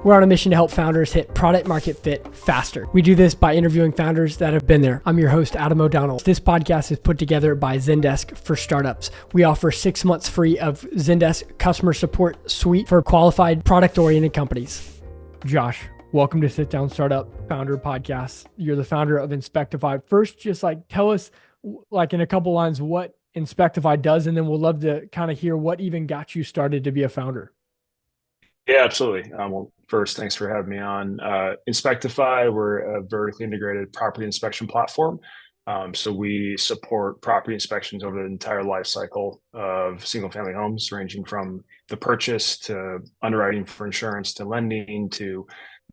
We're on a mission to help founders hit product market fit faster. We do this by interviewing founders that have been there. I'm your host, Adam O'Donnell. This podcast is put together by Zendesk for startups. We offer 6 months free of Zendesk customer support suite for qualified product-oriented companies. Josh, welcome to Sit Down Startup Founder Podcast. You're the founder of Inspectify. First, just tell us in a couple lines what Inspectify does, and then we'll love to kind of hear what even got you started to be a founder. Yeah, absolutely. Well, first, thanks for having me on. Inspectify, we're a vertically integrated property inspection platform. So we support property inspections over the entire life cycle of single-family homes, ranging from the purchase to underwriting for insurance to lending to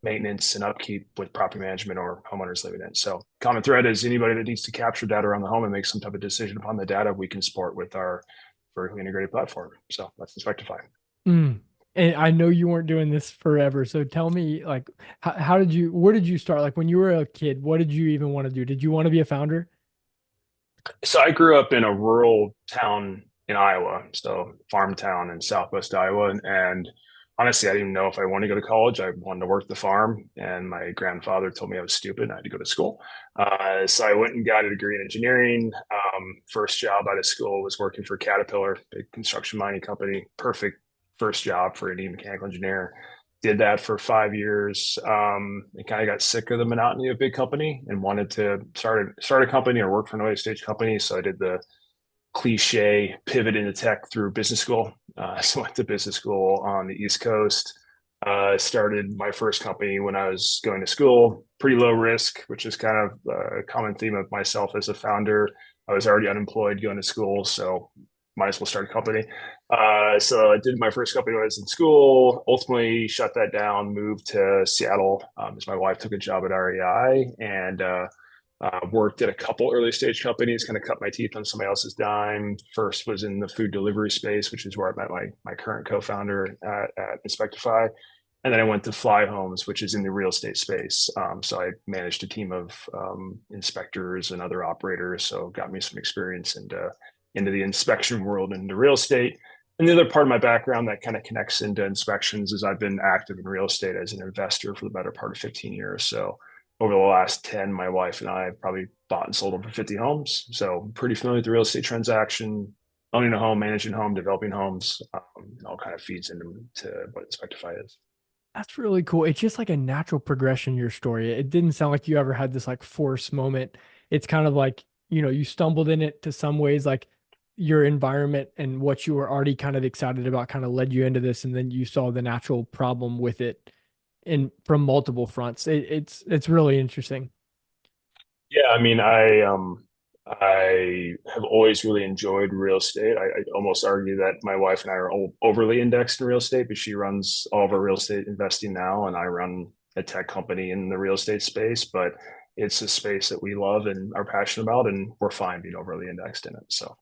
maintenance and upkeep with property management or homeowners living in. So common thread is anybody that needs to capture data around the home and make some type of decision upon the data, we can support with our vertically integrated platform. So that's Inspectify. And I know you weren't doing this forever. So tell me, where did you start? When you were a kid, what did you even want to do? Did you want to be a founder? So I grew up in a rural town in Iowa, so farm town in Southwest Iowa. And honestly, I didn't even know if I wanted to go to college. I wanted to work the farm, and my grandfather told me I was stupid and I had to go to school. So I went and got a degree in engineering. First job out of school was working for Caterpillar, big construction mining company. Perfect first job for any mechanical engineer. Did that for 5 years. And kind of got sick of the monotony of big company and wanted to start a company or work for an early stage company. So I did the cliche pivot into tech through business school. So I went to business school on the East Coast. Started my first company when I was going to school. Pretty low risk, which is kind of a common theme of myself as a founder. I was already unemployed going to school, so might as well start a company. So I did my first company when I was in school, ultimately shut that down, moved to Seattle as my wife took a job at REI, and worked at a couple early stage companies, kind of cut my teeth on somebody else's dime. First was in the food delivery space, which is where I met my current co-founder at Inspectify. And then I went to Fly Homes, which is in the real estate space. So I managed a team of inspectors and other operators. So got me some experience into the inspection world and into real estate. And the other part of my background that kind of connects into inspections is I've been active in real estate as an investor for the better part of 15 years. So over the last 10, my wife and I have probably bought and sold over 50 homes. So pretty familiar with the real estate transaction, owning a home, managing home, developing homes, and all kind of feeds into what Inspectify is. That's really cool. It's just like a natural progression in your story. It didn't sound like you ever had this force moment. It's kind of you stumbled in it to some ways, your environment and what you were already kind of excited about kind of led you into this. And then you saw the natural problem with it from multiple fronts. It's really interesting. Yeah. I mean, I have always really enjoyed real estate. I almost argue that my wife and I are overly indexed in real estate, but she runs all of our real estate investing now, and I run a tech company in the real estate space. But it's a space that we love and are passionate about, and we're fine being overly indexed in it. So,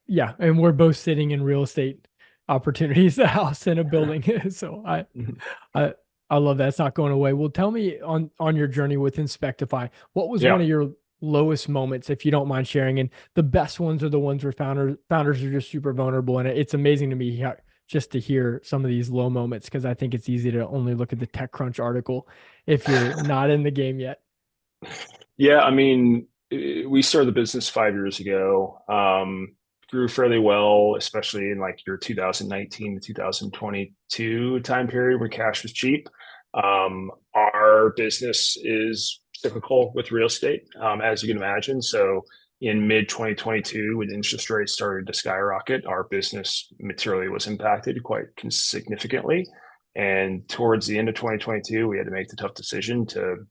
yeah, and we're both sitting in real estate opportunities, a house and a building. So I love that. It's not going away. Well, tell me on your journey with Inspectify, what was one of your lowest moments, if you don't mind sharing? And the best ones are the ones where founders are just super vulnerable. And it's amazing to me just to hear some of these low moments, because I think it's easy to only look at the TechCrunch article if you're not in the game yet. Yeah, I mean, we started the business 5 years ago. Grew fairly well, especially in your 2019 to 2022 time period where cash was cheap. Our business is cyclical with real estate, as you can imagine. So in mid 2022, when interest rates started to skyrocket, our business materially was impacted quite significantly. And towards the end of 2022, we had to make the tough decision to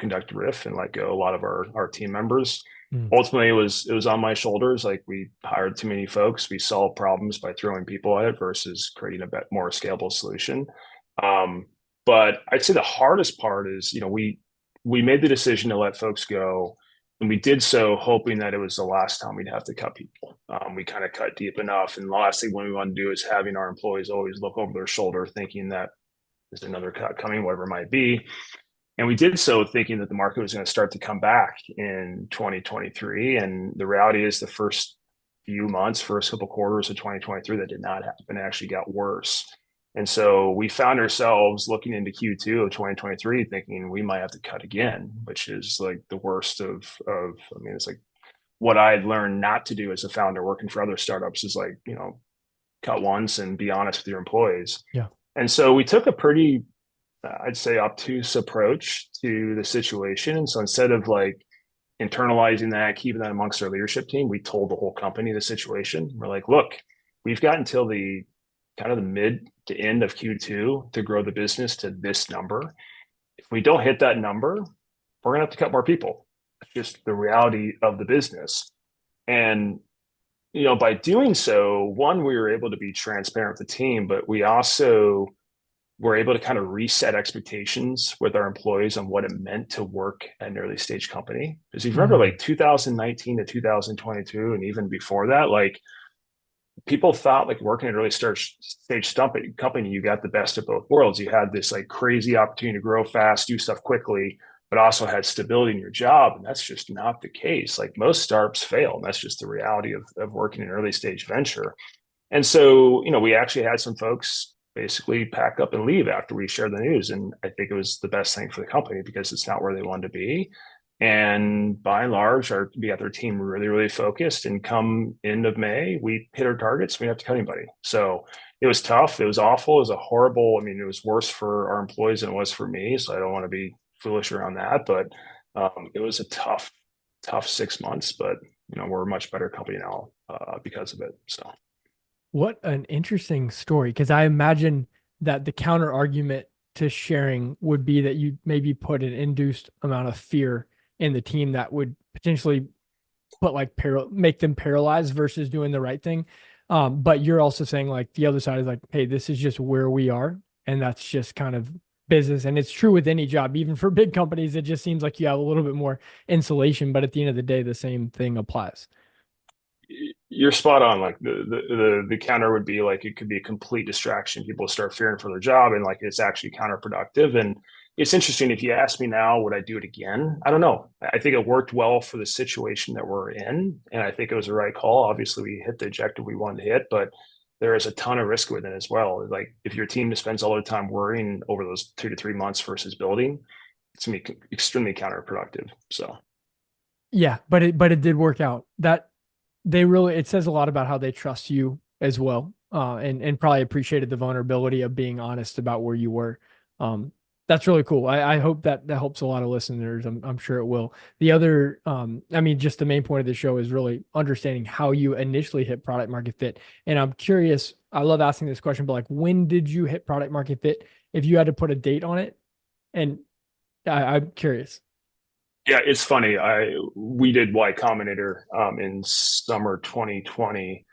conduct a RIF and let go a lot of our team members. Ultimately, it was on my shoulders. We hired too many folks. We solved problems by throwing people at it versus creating a bit more scalable solution. But I'd say the hardest part is, we made the decision to let folks go, and we did so hoping that it was the last time we'd have to cut people. We kind of cut deep enough, and the last thing we want to do is having our employees always look over their shoulder, thinking that there's another cut coming, whatever it might be. And we did so thinking that the market was going to start to come back in 2023. And the reality is the first couple quarters of 2023, that did not happen. It actually got worse. And so we found ourselves looking into Q2 of 2023 thinking we might have to cut again, which is like the worst I mean, it's like what I had learned not to do as a founder working for other startups is like, cut once and be honest with your employees. Yeah. And so we took a pretty, I'd say, obtuse approach to the situation. And so instead of like internalizing that, keeping that amongst our leadership team, we told the whole company the situation. We're like, look, we've got until the kind of the mid to end of Q2 to grow the business to this number. If we don't hit that number, we're going to have to cut more people. It's just the reality of the business. And by doing so, one, we were able to be transparent with the team, but we also were able to kind of reset expectations with our employees on what it meant to work at an early stage company. Because if you remember, like 2019 to 2022, and even before that, like people thought like working at an early stage company, you got the best of both worlds. You had this like crazy opportunity to grow fast, do stuff quickly, but also had stability in your job. And that's just not the case. Like most startups fail. And that's just the reality of working in an early stage venture. And so, we actually had some folks basically pack up and leave after we shared the news. And I think it was the best thing for the company because it's not where they wanted to be. And by and large, we got their team really, really focused. And come end of May, we hit our targets. We didn't have to cut anybody. So it was tough. It was awful. It was a horrible, I mean, it was worse for our employees than it was for me. So I don't want to be foolish around that. But it was a tough 6 months. But, we're a much better company now because of it. So. What an interesting story. Because I imagine that the counter argument to sharing would be that you maybe put an induced amount of fear in the team that would potentially make them paralyzed versus doing the right thing. But you're also saying like the other side is like, hey, this is just where we are. And that's just kind of business. And it's true with any job, even for big companies, it just seems like you have a little bit more insulation, but at the end of the day, the same thing applies. You're spot on. Like the counter would be like it could be a complete distraction. People start fearing for their job, and like it's actually counterproductive. And it's interesting. If you ask me now, would I do it again? I don't know. I think it worked well for the situation that we're in, and I think it was the right call. Obviously, we hit the objective we wanted to hit, but there is a ton of risk with it as well. Like if your team spends all their time worrying over those 2 to 3 months versus building, it's gonna be extremely counterproductive. So Yeah, but it did work out. It says a lot about how they trust you as well, and probably appreciated the vulnerability of being honest about where you were. That's really cool. I hope that helps a lot of listeners. I'm sure it will. The other, I mean, just the main point of the show is really understanding how you initially hit product market fit. And I'm curious, I love asking this question, but like, when did you hit product market fit? If you had to put a date on it, and I'm curious. yeah, it's funny. We did Y Combinator in summer 2020,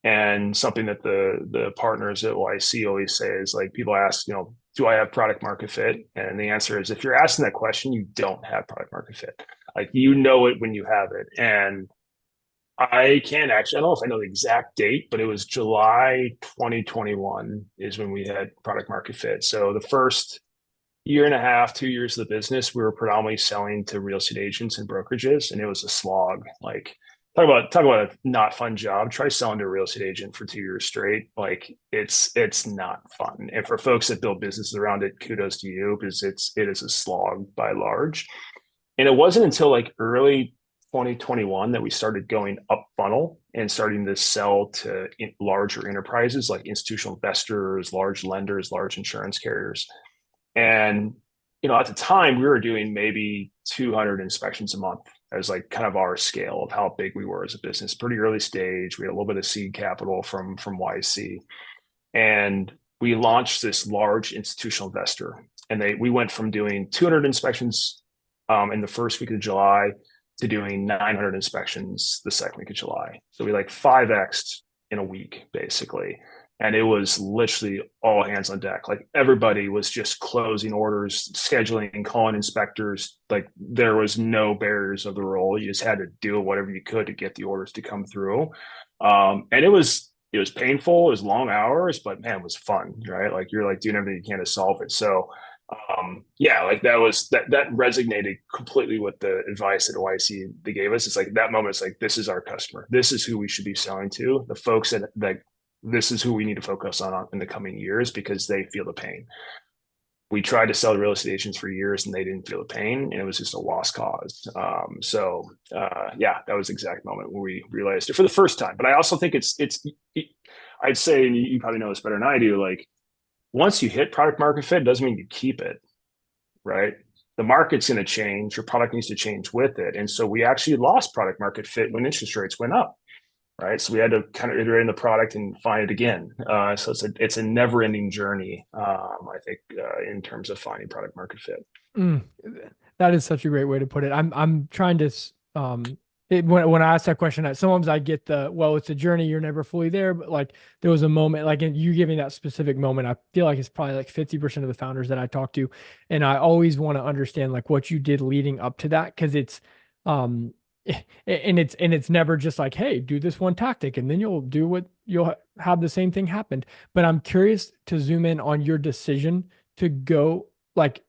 and something that the partners at YC always say is like people ask, do I have product market fit? And the answer is if you're asking that question, you don't have product market fit. Like it when you have it. And I can't actually, I don't know if I know the exact date, but it was July 2021 is when we had product market fit. So the first year and a half, 2 years of the business, we were predominantly selling to real estate agents and brokerages, and it was a slog. Like talk about a not fun job. Try selling to a real estate agent for 2 years straight. Like it's not fun. And for folks that build businesses around it, kudos to you because it is a slog by large. And it wasn't until like early 2021 that we started going up funnel and starting to sell to larger enterprises like institutional investors, large lenders, large insurance carriers. And, at the time we were doing maybe 200 inspections a month as like kind of our scale of how big we were as a business, pretty early stage. We had a little bit of seed capital from YC. And we launched this large institutional investor. And we went from doing 200 inspections in the first week of July to doing 900 inspections the second week of July. So we like 5x'd in a week, basically. And it was literally all hands on deck. Like everybody was just closing orders, scheduling, calling inspectors. Like there was no barriers of the role. You just had to do whatever you could to get the orders to come through. And it was painful. It was long hours, but man, it was fun, right? Like you're like doing everything you can to solve it. So yeah, like that resonated completely with the advice that OIC they gave us. It's like that moment, it's like, this is our customer. This is who we should be selling to. The folks that this is who we need to focus on in the coming years because they feel the pain. We tried to sell to real estate agents for years and they didn't feel the pain, and it was just a lost cause. Yeah, that was the exact moment where we realized it for the first time. But I also think I'd say, and you probably know this better than I do, like once you hit product market fit, it doesn't mean you keep it, right? The market's going to change. Your product needs to change with it. And so we actually lost product market fit when interest rates went up, right? So we had to kind of iterate in the product and find it again. So it's a never ending journey, I think, in terms of finding product market fit. That is such a great way to put it. I'm trying to when I ask that question, sometimes I get it's a journey, you're never fully there, but like there was a moment, like in you giving that specific moment, I feel like it's probably like 50% of the founders that I talk to. And I always want to understand like what you did leading up to that. Cause it's, and it's never just like, hey, do this one tactic and then you'll have the same thing happen. But I'm curious to zoom in on your decision to go like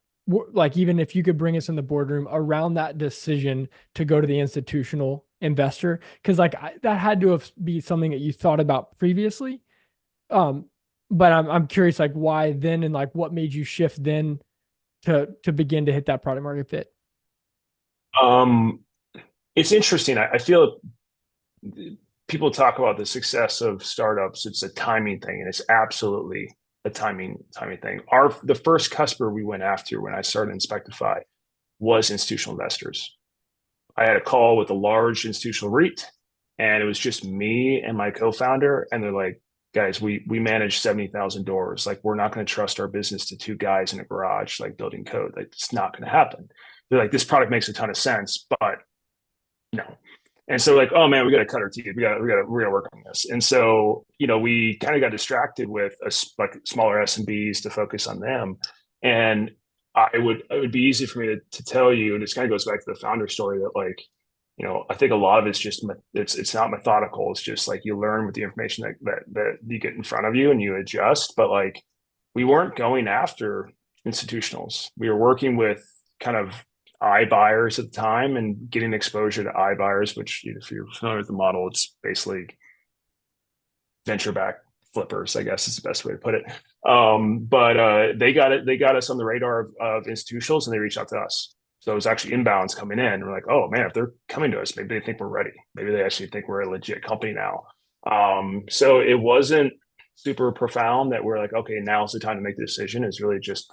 even if you could bring us in the boardroom around that decision to go to the institutional investor, because that had to be something that you thought about previously. But I'm curious, like why then, and like what made you shift then to begin to hit that product market fit. It's interesting. I feel people talk about the success of startups. It's a timing thing, and it's absolutely a timing thing. The first customer we went after when I started Inspectify was institutional investors. I had a call with a large institutional REIT, and it was just me and my co-founder. And they're like, guys, we manage 70,000 doors. Like, we're not going to trust our business to two guys in a garage, like building code. Like, it's not going to happen. They're like, this product makes a ton of sense, but no. And so like, oh man, we got to cut our teeth. We're gonna work on this. And so, we kind of got distracted with like smaller SMBs to focus on them. And it would be easy for me to tell you, and this kind of goes back to the founder story that like, I think a lot of it's just, it's not methodical. It's just like you learn with the information that you get in front of you and you adjust. But like, we weren't going after institutionals. We were working with kind of iBuyers at the time and getting exposure to iBuyers, which if you're familiar with the model, it's basically venture-backed flippers, I guess is the best way to put it. But they got us on the radar of institutionals, and they reached out to us. So it was actually inbounds coming in. We're like, oh man, if they're coming to us, maybe they think we're ready. Maybe they actually think we're a legit company now. So it wasn't super profound that we're like, okay, now's the time to make the decision. It's really just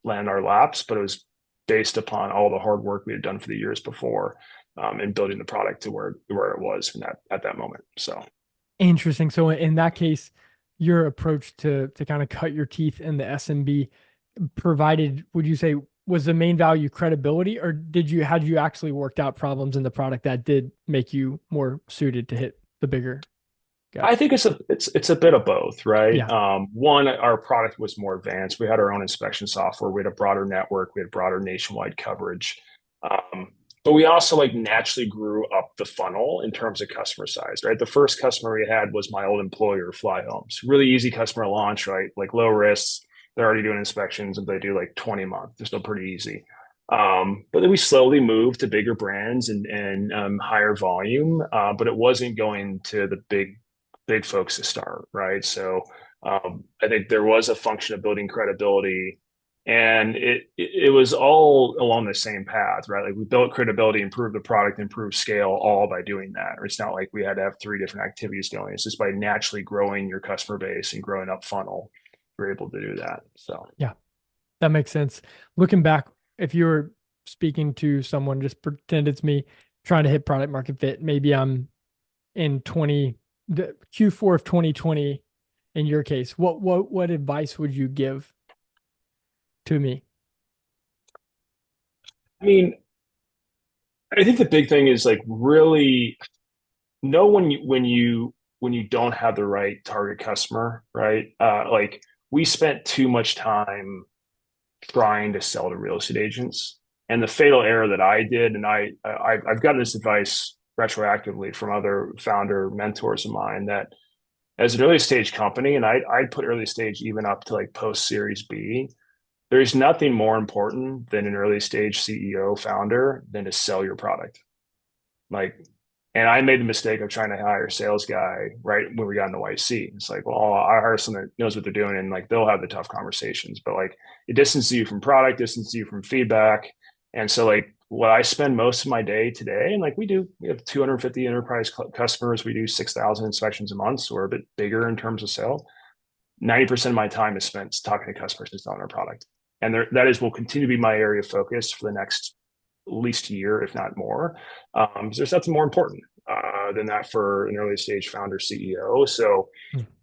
land our laps, but it was based upon all the hard work we had done for the years before, and building the product to where it was from at that moment. So interesting. So in that case, your approach to kind of cut your teeth in the SMB provided, would you say, was the main value credibility, or had you actually worked out problems in the product that did make you more suited to hit the bigger guys? I think it's a bit of both, right? Yeah. One, our product was more advanced. We had our own inspection software. We had a broader network. We had broader nationwide coverage. But we also like naturally grew up the funnel in terms of customer size, right? The first customer we had was my old employer, Fly Homes. Really easy customer launch, right? Like low risk. They're already doing inspections, and they do like 20 a month. They're still pretty easy. But then we slowly moved to bigger brands and higher volume. But it wasn't going to the big folks to start, right? So I think there was a function of building credibility, and it was all along the same path, right? Like we built credibility, improved the product, improved scale, all by doing that. Or it's not like we had to have 3 different activities going. It's just by naturally growing your customer base and growing up funnel, you're able to do that. So yeah, that makes sense. Looking back, if you were speaking to someone, just pretend it's me trying to hit product market fit. Maybe I'm in the Q4 of 2020. In your case, what advice would you give to me? I mean, I think the big thing is like really know when you don't have the right target customer, right? Like we spent too much time trying to sell to real estate agents, and the fatal error that I did, and I've gotten this advice retroactively from other founder mentors of mine, that as an early stage company, and I'd put early stage even up to like post Series B, there's nothing more important than an early stage CEO founder than to sell your product. Like And I made the mistake of trying to hire a sales guy right when we got into YC. It's like, well, I hire someone that knows what they're doing, and like they'll have the tough conversations. But like it distances you from product, distances you from feedback. And so like what I spend most of my day today, and like we have 250 enterprise customers, we do 6,000 inspections a month, so we're a bit bigger in terms of sale. 90% of my time is spent talking to customers and selling our product. And that is will continue to be my area of focus for the next at least year, if not more. There's nothing more important than that for an early stage founder CEO. So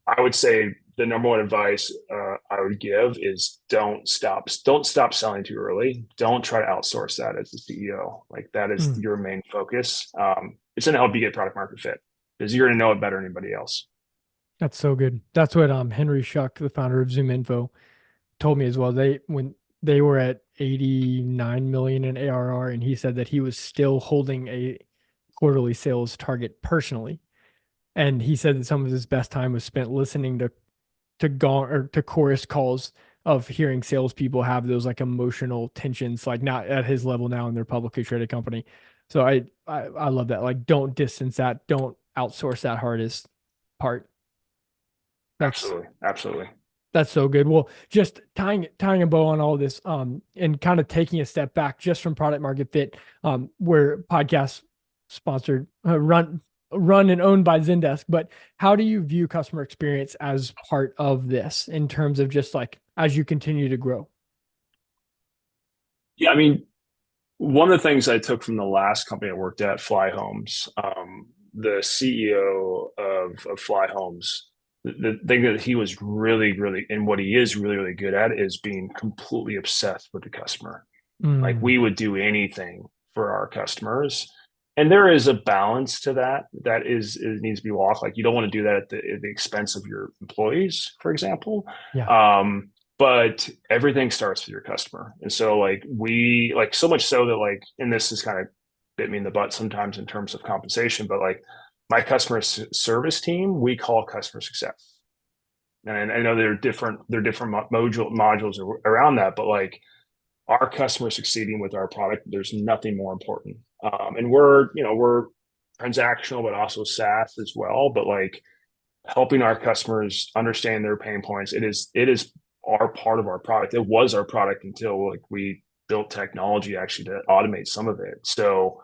I would say the number one advice I would give is don't stop selling too early. Don't try to outsource that as the CEO. Like that is your main focus. It's going to help you get product market fit because you're going to know it better than anybody else. That's so good. That's what Henry Schuck, the founder of ZoomInfo, told me as well. When they were at 89 million in ARR, and he said that he was still holding a quarterly sales target personally. And he said that some of his best time was spent listening to chorus calls of hearing salespeople have those like emotional tensions, like not at his level now in their publicly traded company. So I love that. Like, don't distance that. Don't outsource that hardest part. Absolutely. That's so good. Well, just tying a bow on all this, and kind of taking a step back just from product market fit, we're podcast sponsored, run and owned by Zendesk. But how do you view customer experience as part of this in terms of just like as you continue to grow? Yeah, I mean, one of the things I took from the last company I worked at, Fly Homes, the CEO of Fly Homes, the thing that he was really, really, and what he is really, really good at is being completely obsessed with the customer. Like we would do anything for our customers. And there is a balance to that. It needs to be walked. Like you don't want to do that at the expense of your employees, for example. Yeah. But everything starts with your customer. And so like we like so much so that like, and this is kind of bit me in the butt sometimes in terms of compensation, but like my customer service team, we call customer success. And I know there are different modules around that, but like our customers succeeding with our product, there's nothing more important. And we're transactional, but also SaaS as well. But like helping our customers understand their pain points, it is our part of our product. It was our product until like we built technology actually to automate some of it. So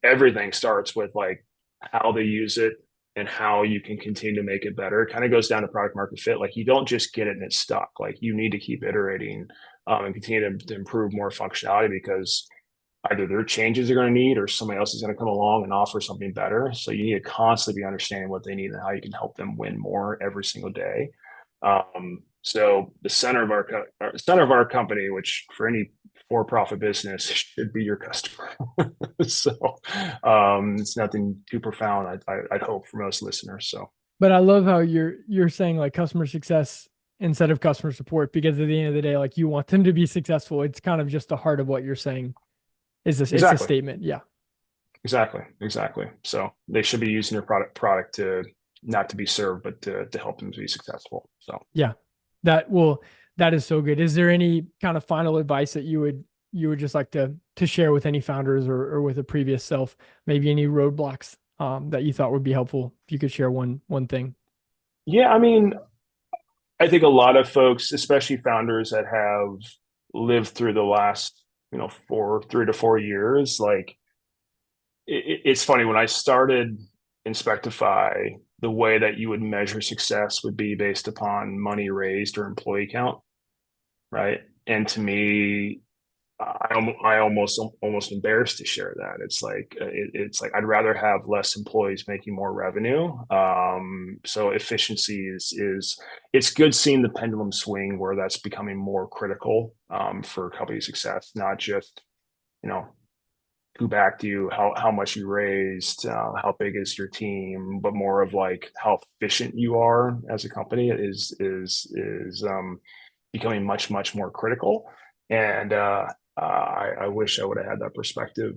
everything starts with like how they use it and how you can continue to make it better. It kind of goes down to product market fit. Like you don't just get it and it's stuck. Like you need to keep iterating and continue to improve more functionality because either their changes are going to need or somebody else is going to come along and offer something better. So you need to constantly be understanding what they need and how you can help them win more every single day. So the center of our company, which for any for-profit business should be your customer. So it's nothing too profound. I'd hope for most listeners. So, but I love how you're saying like customer success instead of customer support, because at the end of the day, like you want them to be successful. It's kind of just the heart of what you're saying. It's a exactly. statement. Yeah. Exactly. So they should be using your product to not to be served, but to help them to be successful. So yeah, that is so good. Is there any kind of final advice that you would just like to share with any founders or with a previous self? Maybe any roadblocks that you thought would be helpful if you could share one thing. yeah, I mean, I think a lot of folks, especially founders that have lived through the last 3 to 4 years, like it's funny when I started Inspectify, the way that you would measure success would be based upon money raised or employee count, right? And to me, I almost embarrassed to share that. It's like I'd rather have less employees making more revenue. So efficiency is it's good seeing the pendulum swing where that's becoming more critical for company success, not just who backed you, how much you raised, how big is your team, but more of like how efficient you are as a company is becoming much more critical. And I wish I would have had that perspective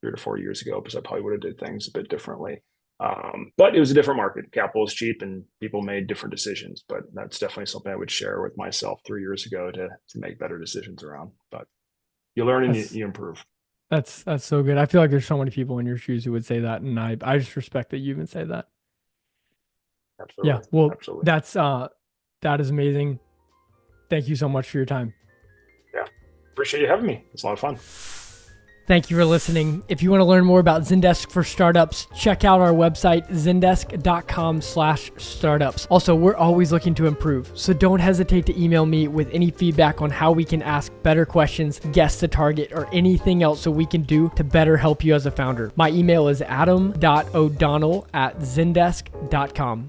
3 to 4 years ago because I probably would have did things a bit differently. But it was a different market. Capital is cheap, and people made different decisions. But that's definitely something I would share with myself 3 years ago to make better decisions around. But you learn and you improve. That's so good. I feel like there's so many people in your shoes who would say that, and I just respect that you even say that. Absolutely. Yeah. Well, Absolutely. that is amazing. Thank you so much for your time. Yeah. Appreciate you having me. It's a lot of fun. Thank you for listening. If you want to learn more about Zendesk for startups, check out our website, zendesk.com/startups. Also, we're always looking to improve, so don't hesitate to email me with any feedback on how we can ask better questions, guests to target, or anything else so we can do to better help you as a founder. My email is adam.o'donnell@zendesk.com.